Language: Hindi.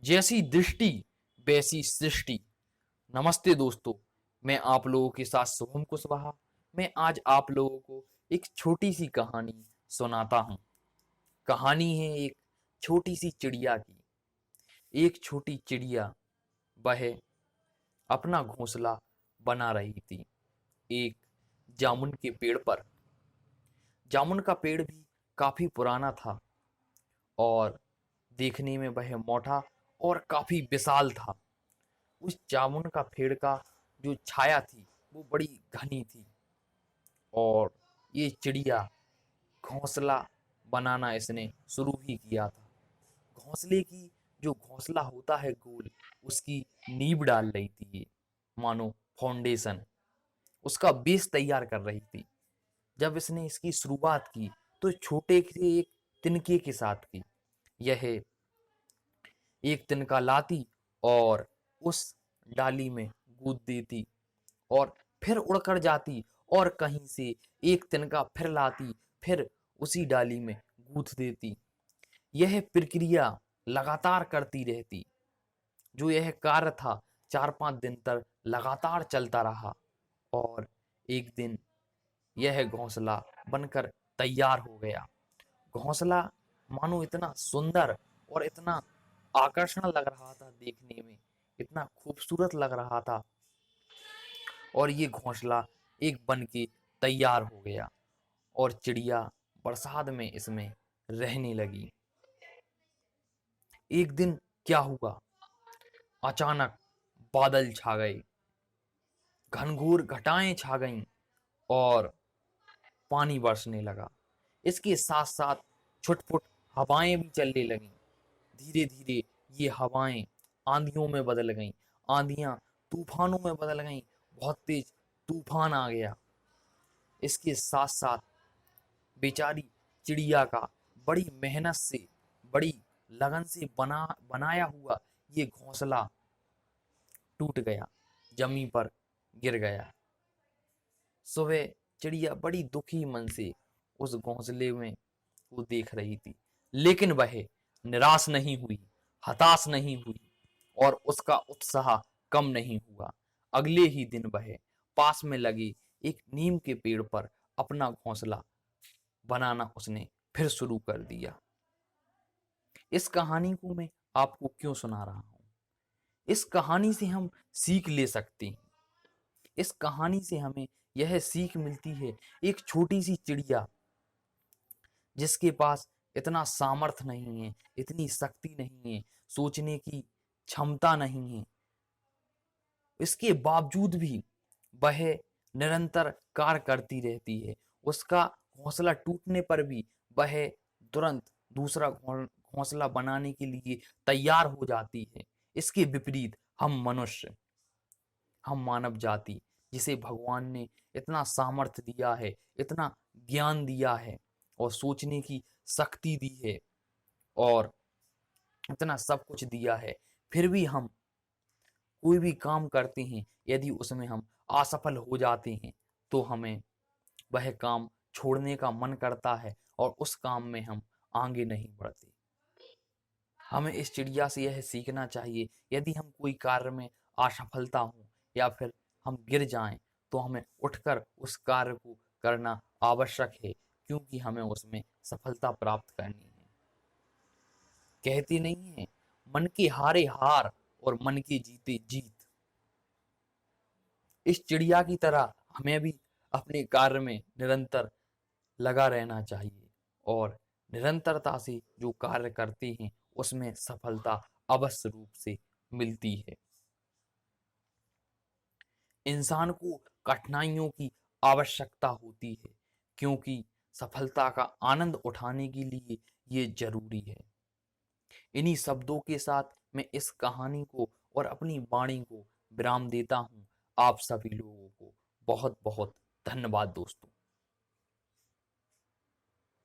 जैसी दृष्टि वैसी सृष्टि। नमस्ते दोस्तों, मैं आप लोगों के साथ शुभम कुशवाहा। मैं आज आप लोगों को एक छोटी सी कहानी सुनाता हूँ। कहानी है एक छोटी सी चिड़िया की। एक छोटी चिड़िया वह अपना घोंसला बना रही थी एक जामुन के पेड़ पर। जामुन का पेड़ भी काफी पुराना था और देखने में वह मोटा और काफी विशाल था। उस जामुन का पेड़ का जो छाया थी वो बड़ी घनी थी और ये चिड़िया घोंसला बनाना इसने शुरू ही किया था। घोंसले की जो घोंसला होता है गोल, उसकी नींव डाल रही थी ये, मानो फाउंडेशन, उसका बेस तैयार कर रही थी। जब इसने इसकी शुरुआत की तो छोटे से एक तिनके के साथ की। यह एक तिनका लाती और उस डाली में गूंथ देती और फिर उड़कर जाती और कहीं से एक तिनका फिर लाती, फिर उसी डाली में गूंथ देती। यह प्रक्रिया लगातार करती रहती। जो यह कार्य था 4-5 दिन तक लगातार चलता रहा और एक दिन यह घोंसला बनकर तैयार हो गया। घोंसला मानो इतना सुंदर और इतना आकर्षण लग रहा था देखने में, इतना खूबसूरत लग रहा था और ये घोंसला एक बन के तैयार हो गया और चिड़िया बरसात में इसमें रहने लगी। एक दिन क्या हुआ, अचानक बादल छा गए, घनघोर घटाएं छा गईं और पानी बरसने लगा। इसके साथ साथ छुटपुट हवाएं भी चलने लगीं। धीरे धीरे ये हवाएं आंधियों में बदल गईं, आंधियां तूफानों में बदल गईं, बहुत तेज तूफान आ गया। इसके साथ साथ बेचारी चिड़िया का बड़ी मेहनत से, बड़ी लगन से बनाया हुआ ये घोंसला टूट गया, जमीन पर गिर गया। सुबह चिड़िया बड़ी दुखी मन से उस घोंसले में वो देख रही थी, लेकिन वह निराश नहीं हुई, हताश नहीं हुई और उसका उत्साह कम नहीं हुआ। अगले ही दिन वह पास में लगे एक नीम के पेड़ पर अपना घोंसला बनाना उसने फिर शुरू कर दिया। इस कहानी को मैं आपको क्यों सुना रहा हूं? इस कहानी से हम सीख ले सकते हैं। इस कहानी से हमें यह सीख मिलती है, एक छोटी सी चिड़िया जिसके पास इतना सामर्थ्य नहीं है, इतनी शक्ति नहीं है, सोचने की क्षमता नहीं है, इसके बावजूद भी वह निरंतर कार्य करती रहती है। उसका घोंसला टूटने पर भी वह तुरंत दूसरा घोंसला बनाने के लिए तैयार हो जाती है। इसके विपरीत हम मनुष्य, हम मानव जाति, जिसे भगवान ने इतना सामर्थ्य दिया है, इतना ज्ञान दिया है और सोचने की शक्ति दी है और इतना सब कुछ दिया है, फिर भी हम कोई भी काम करते हैं, यदि उसमें हम असफल हो जाते हैं तो हमें वह काम छोड़ने का मन करता है और उस काम में हम आगे नहीं बढ़ते। हमें इस चिड़िया से यह सीखना चाहिए, यदि हम कोई कार्य में असफलता हो या फिर हम गिर जाएं तो हमें उठकर उस कार्य को करना आवश्यक है, क्योंकि हमें उसमें सफलता प्राप्त करनी है। कहते नहीं है, मन के हारे हार और मन के जीते जीत। इस चिड़िया की तरह हमें भी अपने कार्य में निरंतर लगा रहना चाहिए और निरंतरता से जो कार्य करते हैं उसमें सफलता अवश्य रूप से मिलती है। इंसान को कठिनाइयों की आवश्यकता होती है, क्योंकि सफलता का आनंद उठाने के लिए ये जरूरी है। इन्हीं शब्दों के साथ मैं इस कहानी को और अपनी वाणी को विराम देता हूँ। आप सभी लोगों को बहुत बहुत धन्यवाद दोस्तों।